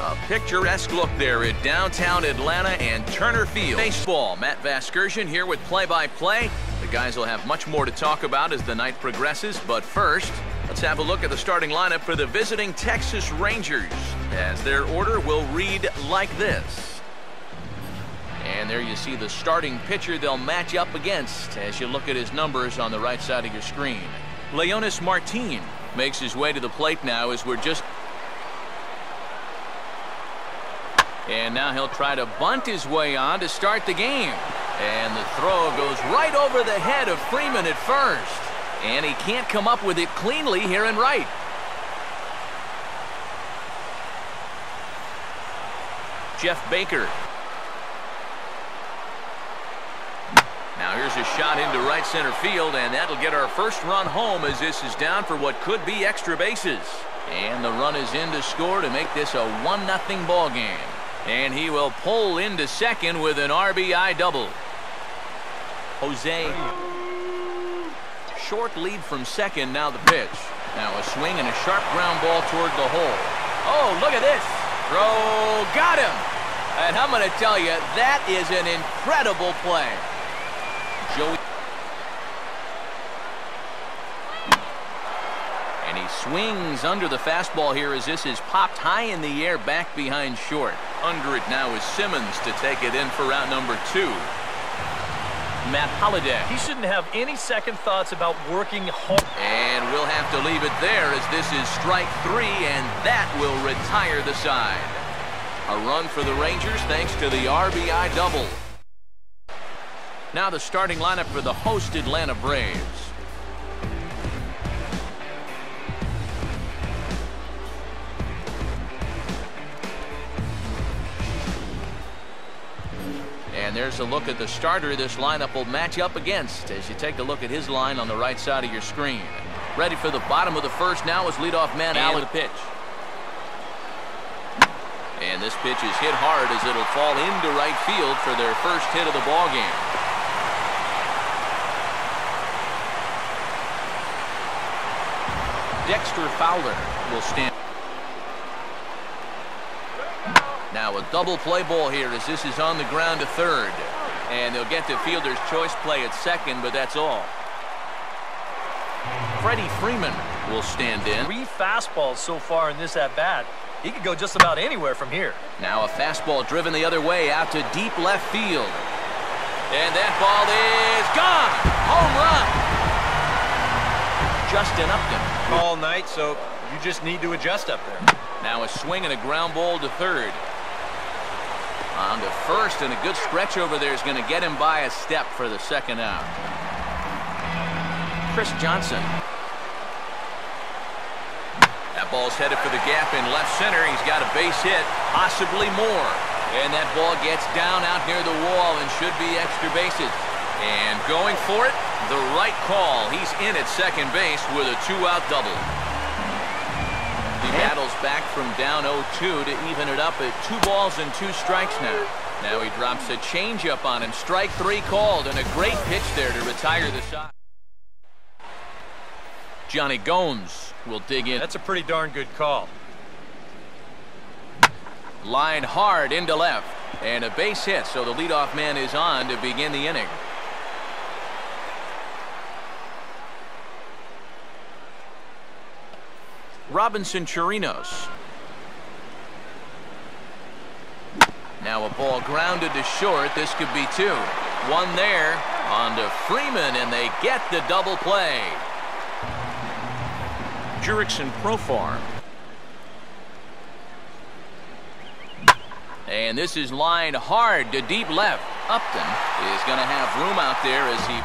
A picturesque look there at downtown Atlanta and Turner Field. Baseball, Matt Vasgersian here with play-by-play. The guys will have much more to talk about as the night progresses, but first, let's have a look at the starting lineup for the visiting Texas Rangers, as their order will read like this. And there you see the starting pitcher they'll match up against as you look at his numbers on the right side of your screen. Leonis Martin makes his way to the plate now as we're just... And now he'll try to bunt his way on to start the game. And the throw goes right over the head of Freeman at first. And he can't come up with it cleanly here in right. Jeff Baker. Now here's a shot into right center field, and that'll get our first run home as this is down for what could be extra bases. And the run is in to score to make this a 1-0 ball game. And he will pull into second with an RBI double. Jose. Short lead from second, now the pitch. Now a swing and a sharp ground ball toward the hole. Oh, look at this. Throw, got him. And I'm going to tell you, that is an incredible play. Joey. And he swings under the fastball here as this is popped high in the air back behind short. Under it now is Simmons to take it in for route number 2. Matt Holliday. He shouldn't have any second thoughts about working hard. And we'll have to leave it there as this is strike 3, and that will retire the side. A run for the Rangers thanks to the RBI double. Now the starting lineup for the host Atlanta Braves. And there's a look at the starter this lineup will match up against as you take a look at his line on the right side of your screen. Ready for the bottom of the first now is leadoff man Allen. The pitch. And this pitch is hit hard as it'll fall into right field for their first hit of the ball game. Dexter Fowler will stand. Now a double play ball here as this is on the ground to third. And they'll get to fielder's choice play at second, but that's all. Freddie Freeman will stand in. 3 fastballs so far in this at-bat. He could go just about anywhere from here. Now a fastball driven the other way out to deep left field. And that ball is gone. Home run. Justin Upton. All night, so you just need to adjust up there. Now a swing and a ground ball to third. On to first, and a good stretch over there is going to get him by a step for the second out. Chris Johnson. That ball's headed for the gap in left center. He's got a base hit, possibly more. And that ball gets down out near the wall and should be extra bases. And going for it, the right call. He's in at second base with a 2-out double. He battles back from down 0-2 to even it up at 2 balls and 2 strikes now. Now he drops a changeup on him. Strike 3 called, and a great pitch there to retire the side. Johnny Gomes will dig in. That's a pretty darn good call. Line hard into left, and a base hit, so the leadoff man is on to begin the inning. Robinson Chirinos. Now a ball grounded to short. This could be 2. 1 there on to Freeman, and they get the double play. Jurickson Profar. And this is lined hard to deep left. Upton is going to have room out there as he...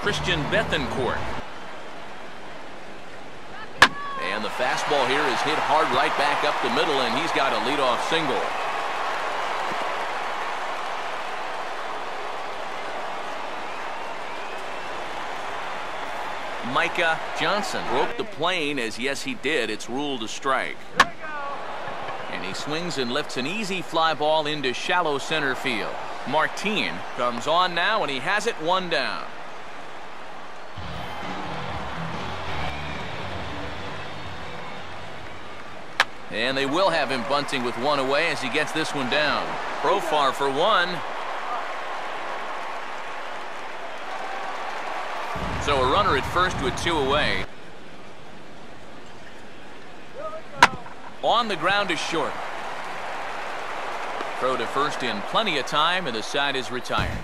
Christian Bethancourt. And the fastball here is hit hard right back up the middle, and he's got a leadoff single. Micah Johnson broke the plane as, yes, he did. It's ruled a strike. And he swings and lifts an easy fly ball into shallow center field. Martin comes on now, and he has it 1 down. And they will have him bunting with one away as he gets this one down. Profar for one. So a runner at first with two away. On the ground is short. Throw to first in plenty of time, and the side is retired.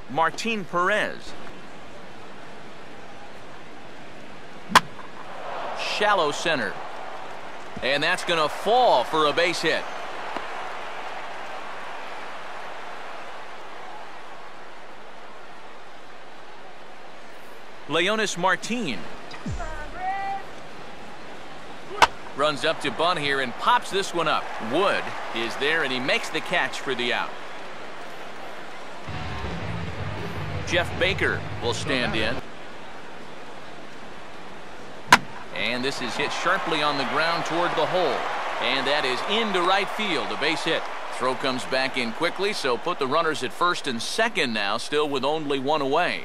Martin Perez. Shallow center. And that's going to fall for a base hit. Leonis Martin runs up to bunt here and pops this one up. Wood is there, and he makes the catch for the out. Jeff Baker will stand in. And this is hit sharply on the ground toward the hole. And that is into right field, a base hit. Throw comes back in quickly, so put the runners at first and second now, still with only one away.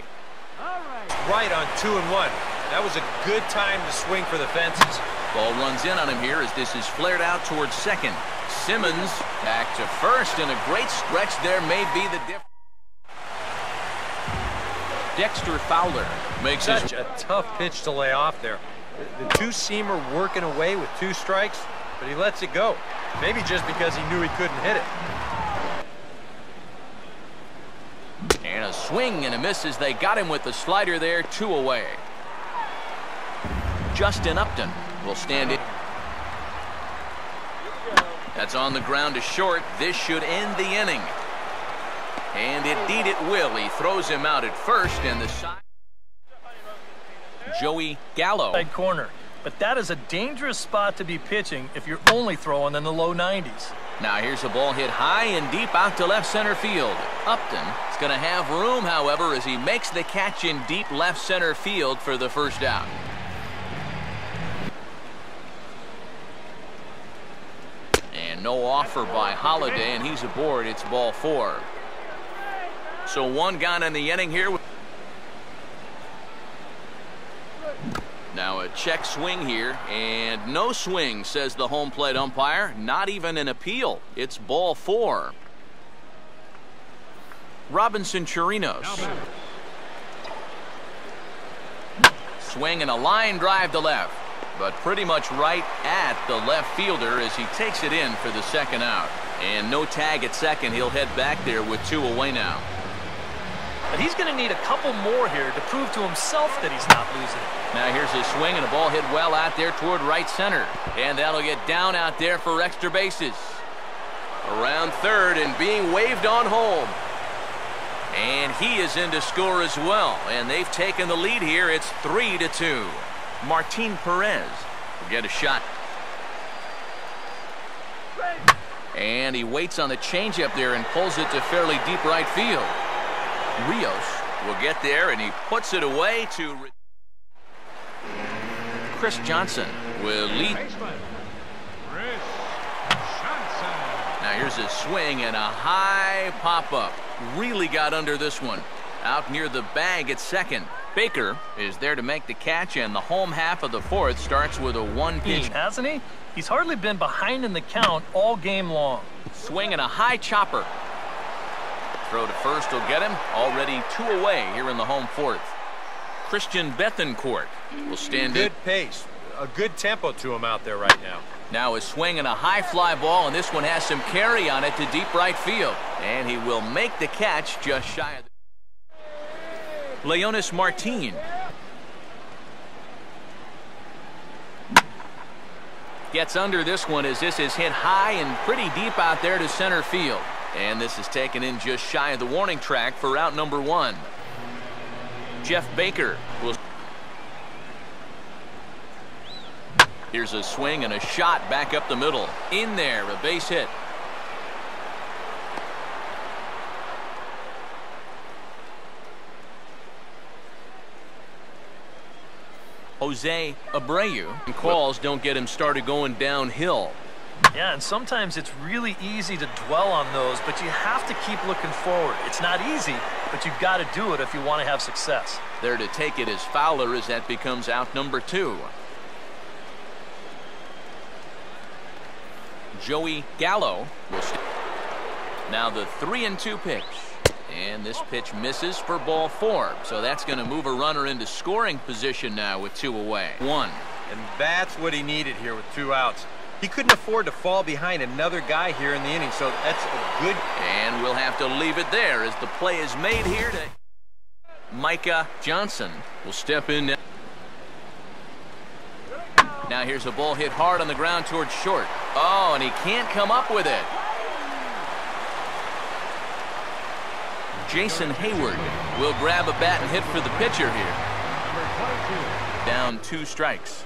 Right on 2 and 1. That was a good time to swing for the fences. Ball runs in on him here as this is flared out towards second. Simmons back to first, and a great stretch there may be the difference. Dexter Fowler makes such a tough pitch to lay off there. The two-seamer working away with 2 strikes, but he lets it go. Maybe just because he knew he couldn't hit it. And a swing and a miss as they got him with the slider there, 2 away. Justin Upton will stand in. That's on the ground to short. This should end the inning. And indeed it will. He throws him out at first, and the side. Joey Gallo. Side corner. But that is a dangerous spot to be pitching if you're only throwing in the low 90s. Now here's a ball hit high and deep out to left center field. Upton is going to have room, however, as he makes the catch in deep left center field for the first out. And no offer by Holiday, and he's aboard. It's ball 4. So one gone in the inning here. Now a check swing here, and no swing, says the home plate umpire. Not even an appeal. It's ball 4. Robinson Chirinos. Swing and a line drive to left, but pretty much right at the left fielder as he takes it in for the second out. And no tag at second. He'll head back there with 2 away now. But he's going to need a couple more here to prove to himself that he's not losing it. Now here's his swing, and a ball hit well out there toward right center. And that'll get down out there for extra bases. Around third and being waved on home. And he is in to score as well. And they've taken the lead here. It's 3-2. Martin Perez will get a shot. And he waits on the changeup there and pulls it to fairly deep right field. Rios will get there, and he puts it away to Chris Johnson will lead. Now here's a swing and a high pop-up. Really got under this one. Out near the bag at second. Baker is there to make the catch, and the home half of the 4th starts with a 1-pitch. Hasn't he? He's hardly been behind in the count all game long. Swing and a high chopper. Throw to first will get him. Already 2 away here in the home 4th. Christian Bethancourt will stand in. Good pace. A good tempo to him out there right now. Now a swing and a high fly ball, and this one has some carry on it to deep right field. And he will make the catch just shy of the... Leonis Martin. Gets under this one as this is hit high and pretty deep out there to center field. And this is taken in just shy of the warning track for out number 1. Jeff Baker will. Here's a swing and a shot back up the middle. In there, a base hit. Jose Abreu. Calls don't get him started going downhill. Yeah, and sometimes it's really easy to dwell on those, but you have to keep looking forward. It's not easy, but you've got to do it if you want to have success. There to take it as Fowler as that becomes out number 2. Joey Gallo will now the 3-2 pitch. And this pitch misses for ball 4. So that's going to move a runner into scoring position now with 2 away. 1. And that's what he needed here with 2 outs. He couldn't afford to fall behind another guy here in the inning, so that's a good... And we'll have to leave it there as the play is made here to... Micah Johnson will step in now. Now here's a ball hit hard on the ground towards short. Oh, and he can't come up with it. Jason Hayward will grab a bat and hit for the pitcher here. Down 2 strikes.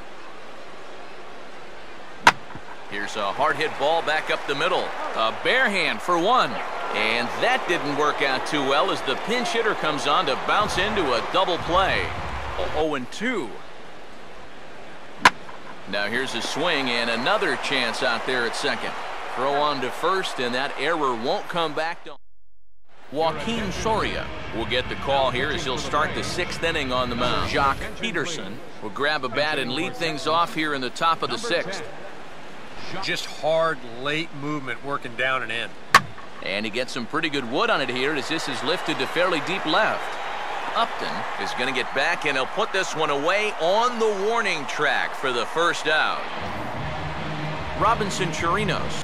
Here's a hard hit ball back up the middle. A bare hand for 1. And that didn't work out too well as the pinch hitter comes on to bounce into a double play. 0-2. Now here's a swing and another chance out there at second. Throw on to first, and that error won't come back to... Joaquin Soria will get the call here as he'll start the 6th inning on the mound. Jock Peterson will grab a bat and lead things off here in the top of the 6th. Just hard, late movement working down and in. And he gets some pretty good wood on it here as this is lifted to fairly deep left. Upton is going to get back, and he'll put this one away on the warning track for the first out. Robinson Chirinos.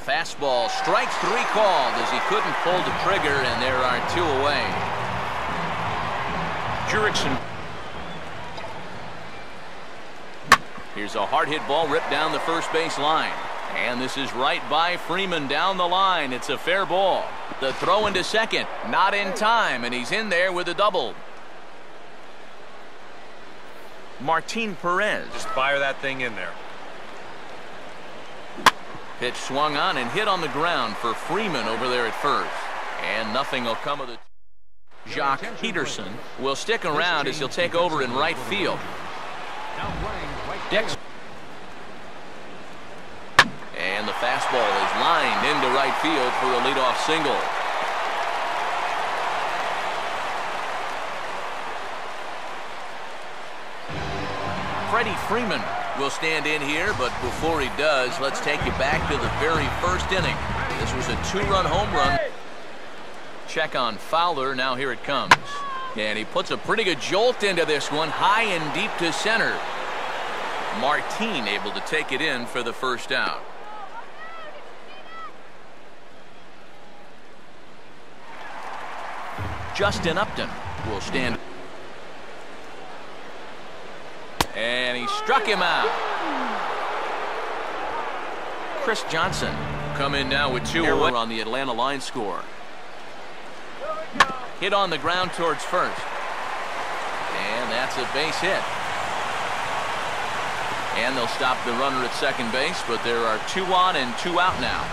Fastball, strike 3 called as he couldn't pull the trigger, and there are 2 away. Jurickson. Here's a hard hit ball ripped down the first base line. And this is right by Freeman down the line. It's a fair ball. The throw into second, not in time, and he's in there with a double. Martin Perez. Just fire that thing in there. Pitch swung on and hit on the ground for Freeman over there at first. And nothing will come of it. Jock Peterson will stick around as he'll take over in right field. Dex. And the fastball is lined into right field for a leadoff single. Freddie Freeman will stand in here, but before he does, let's take you back to the very first inning. This was a 2-run home run. Check on Fowler. Now here it comes. And he puts a pretty good jolt into this one, high and deep to center. Martin able to take it in for the first out. Justin Upton will stand. And he struck him out. Chris Johnson come in now with 2 away on the Atlanta line score. Hit on the ground towards first. And that's a base hit. And they'll stop the runner at second base, but there are 2 on and 2 out now.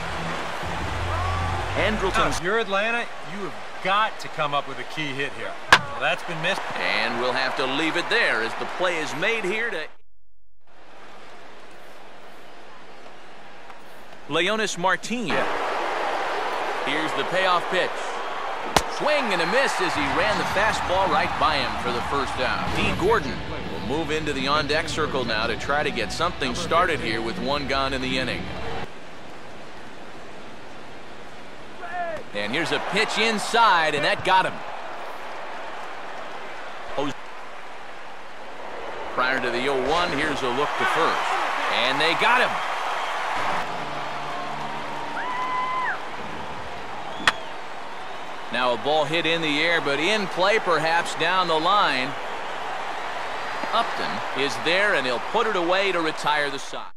Andrelton. If you're Atlanta, you have got to come up with a key hit here. Well, that's been missed. And we'll have to leave it there as the play is made here to Leonis Martin. Here's the payoff pitch. Swing and a miss as he ran the fastball right by him for the first out. D. Gordon will move into the on-deck circle now to try to get something started here with 1 gone in the inning. And here's a pitch inside, and that got him. Prior to the 0-1, here's a look to first. And they got him. Now a ball hit in the air, but in play perhaps down the line. Upton is there, and he'll put it away to retire the side.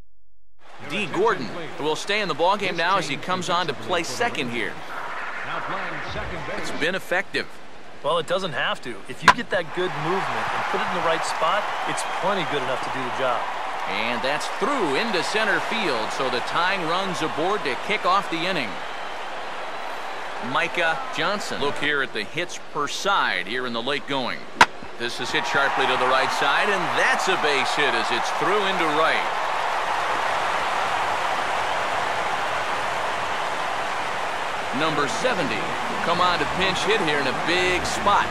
D. Gordon will stay in the ballgame now as he comes on to play second here. It's been effective. Well, it doesn't have to. If you get that good movement and put it in the right spot, it's plenty good enough to do the job. And that's through into center field, so the tying run's aboard to kick off the inning. Micah Johnson. Look here at the hits per side here in the late going. This is hit sharply to the right side, and that's a base hit as it's through into right. Number 70 will come on to pinch hit here in a big spot.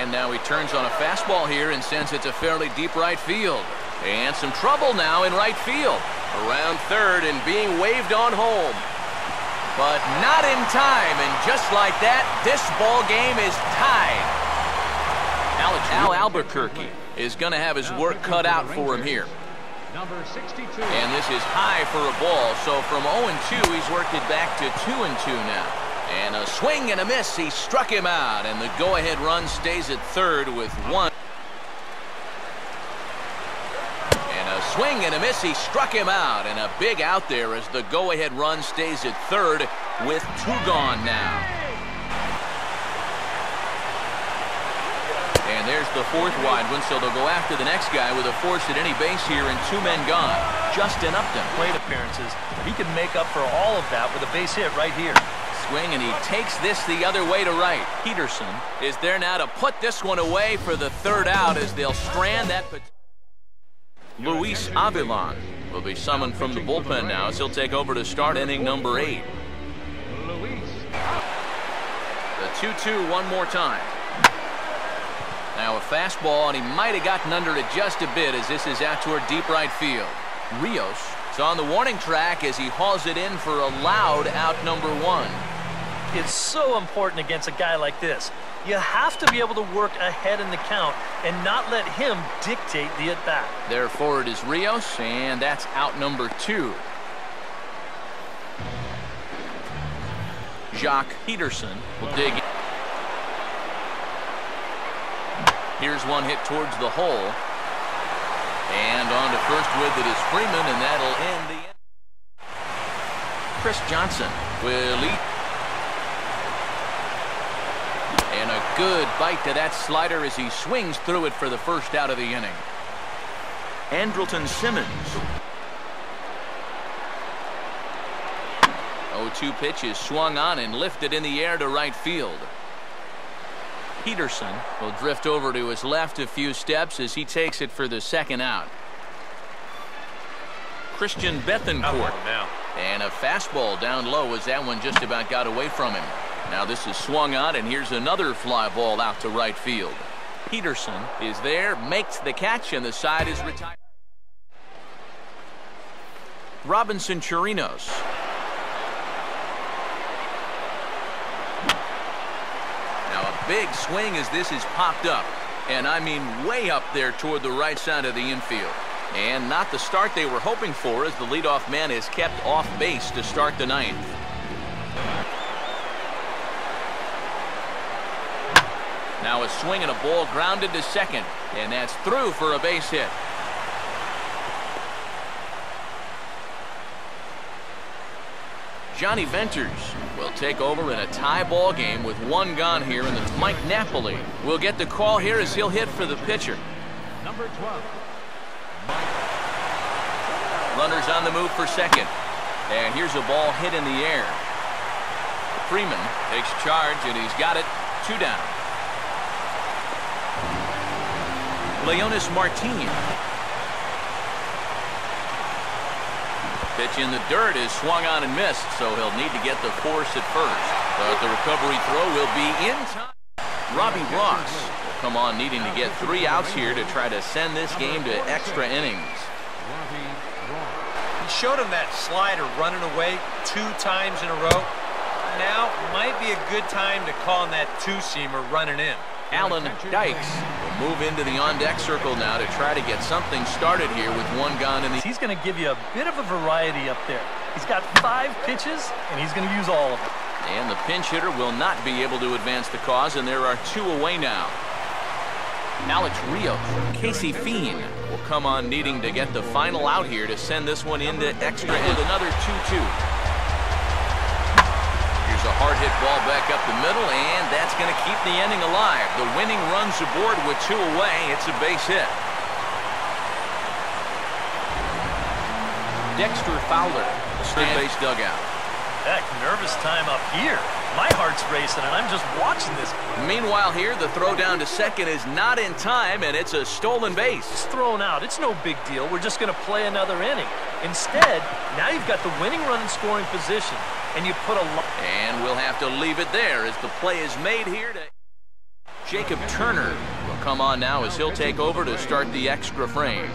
And now he turns on a fastball here and sends it to fairly deep right field. And some trouble now in right field. Around third and being waved on home. But not in time, and just like that, this ball game is tied. Al Albuquerque is going to have his work cut out for him here. Number 62. And this is high for a ball, so from 0-2, he's worked it back to 2-2 now. And a swing and a miss, he struck him out, and the go-ahead run stays at third with one. Swing and a miss, he struck him out, and a big out there as the go-ahead run stays at third with 2 gone now. And there's the 4th wide one, so they'll go after the next guy with a force at any base here and 2 men gone. Justin Upton. Plate appearances. He can make up for all of that with a base hit right here. Swing, and he takes this the other way to right. Peterson is there now to put this one away for the 3rd out as they'll strand that. Luis Avilan will be summoned from the bullpen now as he'll take over to start inning number 8. The 2-2 one more time. Now a fastball, and he might have gotten under it just a bit as this is out toward deep right field. Rios is on the warning track as he hauls it in for a loud out number 1. It's so important against a guy like this. You have to be able to work ahead in the count and not let him dictate the at-bat. There forward is Rios, and that's out number 2. Jacques Peterson will dig in. Here's one hit towards the hole. And on to first with it is Freeman, and that'll end the inning. Chris Johnson will lead. And a good bite to that slider as he swings through it for the first out of the inning. Andrelton Simmons. 0-2 pitch is swung on and lifted in the air to right field. Peterson will drift over to his left a few steps as he takes it for the 2nd out. Christian Bethancourt. And a fastball down low as that one just about got away from him. Now this is swung on, and here's another fly ball out to right field. Peterson is there, makes the catch, and the side is retired. Robinson Chirinos. Now a big swing as this is popped up, and I mean way up there toward the right side of the infield. And not the start they were hoping for as the leadoff man is kept off base to start the 9th. Now a swing and a ball grounded to second, and that's through for a base hit. Johnny Venters will take over in a tie ball game with 1 gone here, and Mike Napoli will get the call here as he'll hit for the pitcher. Number 12. Runners on the move for second, and here's a ball hit in the air. Freeman takes charge, and he's got it. 2 down. Leonis Martin. Pitch in the dirt is swung on and missed, so he'll need to get the force at first. But the recovery throw will be in time. Robbie Ross will come on needing to get 3 outs here to try to send this game to extra innings. He showed him that slider running away 2 times in a row. Now might be a good time to call him that 2-seamer running in. Alan Dykes will move into the on-deck circle now to try to get something started here with 1 gone in the... He's going to give you a bit of a variety up there. He's got 5 pitches, and he's going to use all of them. And the pinch hitter will not be able to advance the cause, and there are 2 away now. Alex Rios, Casey Fiend will come on needing to get the final out here to send this one into extra with another 2-2. A hard hit ball back up the middle, and that's going to keep the inning alive. The winning runs aboard with 2 away. It's a base hit. Dexter Fowler, the third base dugout. Heck, nervous time up here. My heart's racing, and I'm just watching this. Meanwhile here, the throw down to second is not in time, and it's a stolen base. It's thrown out. It's no big deal. We're just going to play another inning. Instead, now you've got the winning run in scoring position, and you put a... And we'll have to leave it there as the play is made here to... Jacob Turner will come on now as he'll take over to start the extra frames.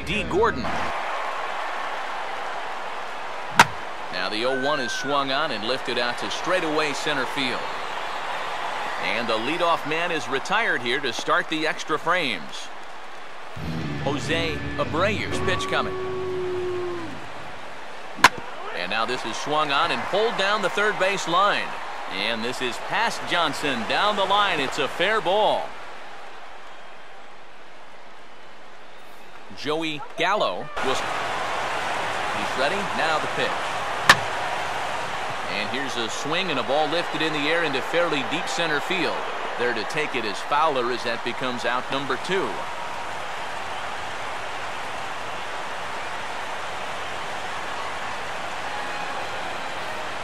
D. Gordon. Now the 0-1 is swung on and lifted out to straightaway center field. And the leadoff man is retired here to start the extra frames. Jose Abreu's pitch coming. And now this is swung on and pulled down the third base line. And this is past Johnson down the line. It's a fair ball. Joey Gallo will. He's ready. Now the pitch. And here's a swing and a ball lifted in the air into fairly deep center field. There to take it is Fowler as that becomes out number 2.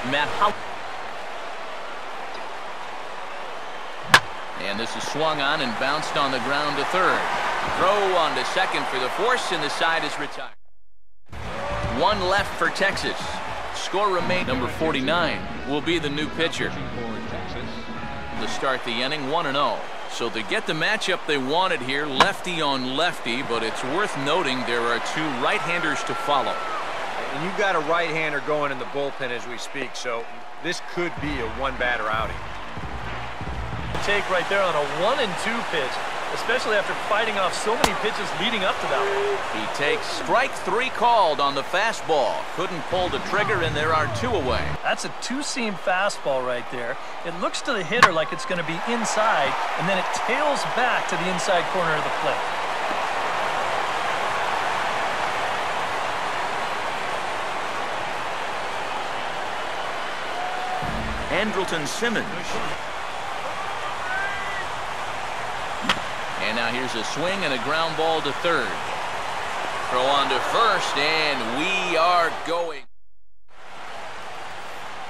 Matt Howell. And this is swung on and bounced on the ground to third. Throw on to second for the force, and the side is retired. 1 left for Texas. Score remains. Number 49 will be the new pitcher to start the inning. 1-0. So to get the matchup they wanted here, lefty on lefty, but it's worth noting there are 2 right-handers to follow. And you've got a right-hander going in the bullpen as we speak, so this could be a one-batter outing. Take right there on a 1-2 pitch, especially after fighting off so many pitches leading up to that one. He takes strike 3 called on the fastball. Couldn't pull the trigger, and there are 2 away. That's a 2-seam fastball right there. It looks to the hitter like it's going to be inside, and then it tails back to the inside corner of the plate. Andrelton Simmons. And now here's a swing and a ground ball to third. Throw on to first, and we are going.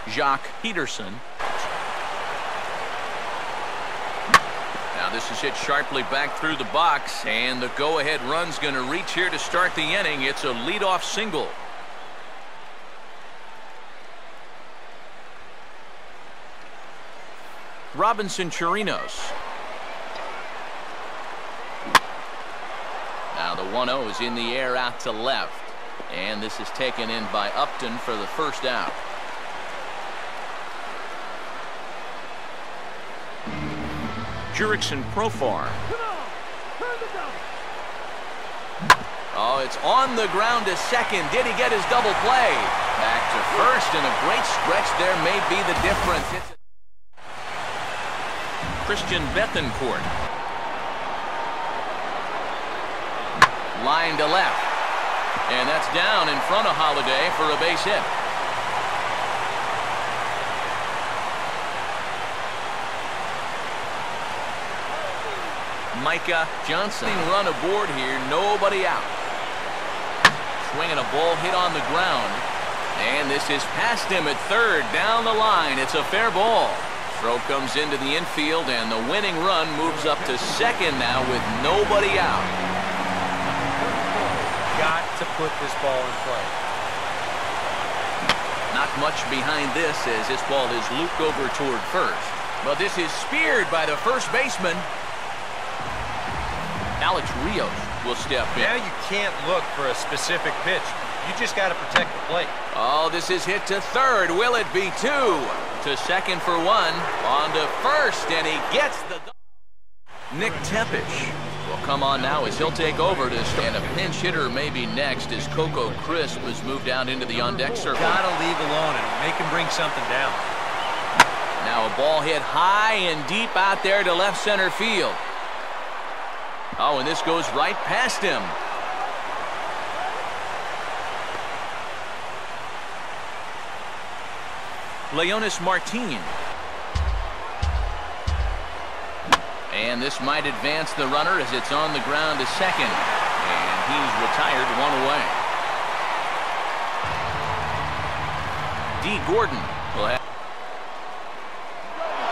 Jacques Peterson. Now this is hit sharply back through the box, and the go-ahead run's going to reach here to start the inning. It's a leadoff single. Robinson Chirinos. Now the 1-0 is in the air out to left, and this is taken in by Upton for the first out. Jurickson Profar. Oh, it's on the ground to second. Did he get his double play? Back to first, and a great stretch there may be the difference. It's Christian Bethancourt. Line to left. And that's down in front of Holiday for a base hit. Micah Johnson. Run aboard here. Nobody out. Swinging a ball hit on the ground. And this is past him at third. Down the line. It's a fair ball. Throw comes into the infield, and the winning run moves up to second now with nobody out. Got to put this ball in play. Not much behind this as this ball is looped over toward first. But this is speared by the first baseman. Alex Rios will step in. Now you can't look for a specific pitch. You just got to protect the plate. Oh, this is hit to third. Will it be 2? To second for 1. On to first, and he gets the... Nick Tepish will come on now as he'll take over to start. And a pinch hitter maybe next as Coco Crisp was moved out into the on-deck circle. Got to leave alone and make him bring something down. Now a ball hit high and deep out there to left center field. Oh, and this goes right past him. Leonis Martin. And this might advance the runner as it's on the ground to second. And he's retired, 1 away. D. Gordon will have.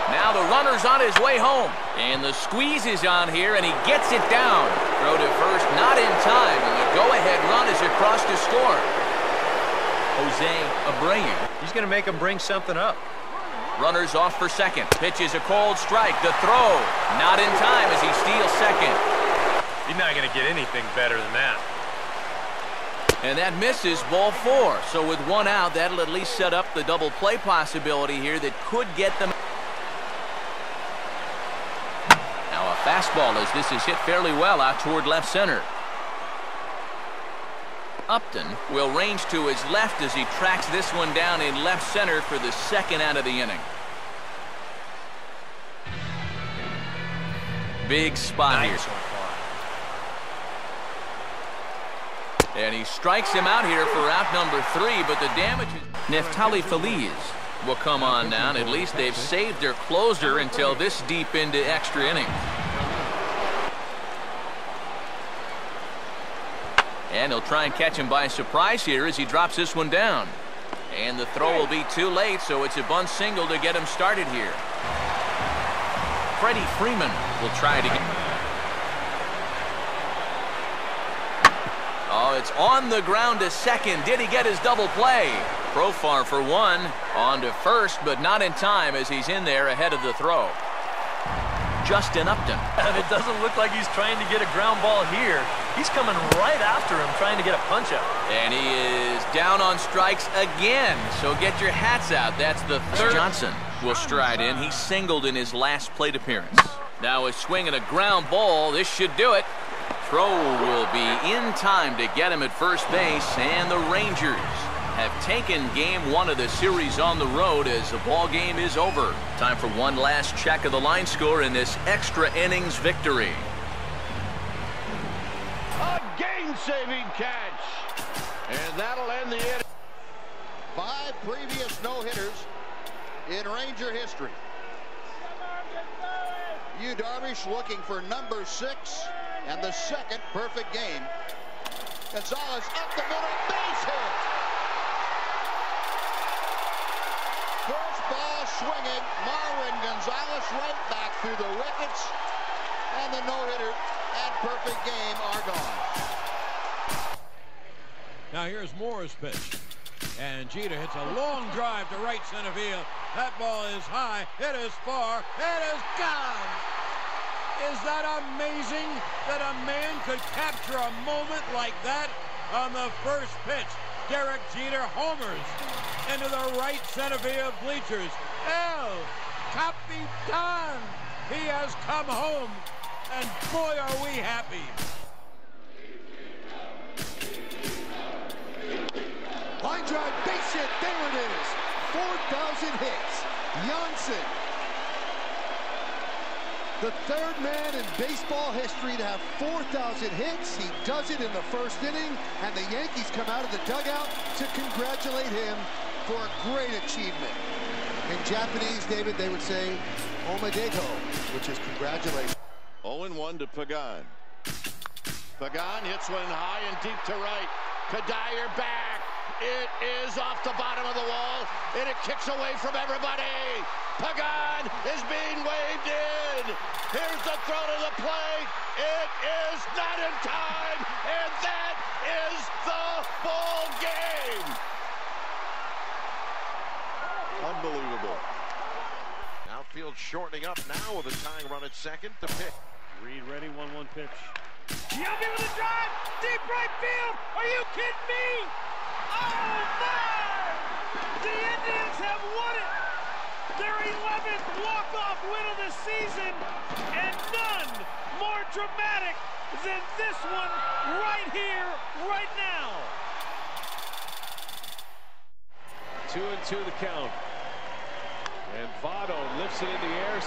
Now the runner's on his way home. And the squeeze is on here, and he gets it down. Throw to first, not in time. And the go-ahead run is across to score. Jose Abreu. He's going to make him bring something up. Runners off for second. Pitch is a cold strike. The throw, not in time as he steals second. He's not going to get anything better than that. And that misses, ball 4. So with one out, that'll at least set up the double play possibility here that could get them. Now a fastball as this is hit fairly well out toward left center. Upton will range to his left as he tracks this one down in left center for the second out of the inning. Big spot here. And he strikes him out here for out number 3, but the damage is... Neftali Feliz will come on now, and at least they've saved their closer until this deep into extra innings. And he'll try and catch him by surprise here as he drops this one down. And the throw will be too late, so it's a bunt single to get him started here. Freddie Freeman will try to get... Oh, it's on the ground to second. Did he get his double play? Profar for one. On to first, but not in time as he's in there ahead of the throw. Justin Upton. And it doesn't look like he's trying to get a ground ball here. He's coming right after him, trying to get a punch out. And he is down on strikes again. So get your hats out. That's the third. Johnson will stride in. He singled in his last plate appearance. Now a swing and a ground ball. This should do it. Throw will be in time to get him at first base, and the Rangers have taken game 1 of the series on the road as the ball game is over. Time for one last check of the line score in this extra innings victory. A game-saving catch, and that'll end the inning. 5 previous no-hitters in Ranger history. Yu Darvish looking for number 6 and the second perfect game. Gonzalez up the middle, base hit. First ball swinging, Marwin Gonzalez right back through the wickets, and the no-hitter and perfect game are gone. Now here's Moore's pitch, and Jeter hits a long drive to right center field. That ball is high, it is far, it is gone. Is that amazing that a man could capture a moment like that on the first pitch? Derek Jeter homers into the right center field bleachers. El Capitan, he has come home, and boy are we happy. Line drive, base hit, there it is. 4,000 hits. Janssen, the third man in baseball history to have 4,000 hits. He does it in the first inning, and the Yankees come out of the dugout to congratulate him for a great achievement. In Japanese, David, they would say omedeto, which is congratulations. 0-1 to Pagan. Pagan hits one high and deep to right. Kadire back. It is off the bottom of the wall, and it kicks away from everybody. Pagan is being waved in. Here's the throw to the plate. It is not in time, and that is the ball game. Unbelievable. Outfield shortening up now with a tying run at second to pick. Reed ready, 1-1 pitch. Shelby with a drive, deep right field. Are you kidding me? Oh my! The Indians have won it. Their 11th walk-off win of the season, and none more dramatic than this one right here, right now. 2-2 the count. And Votto lifts it in the air.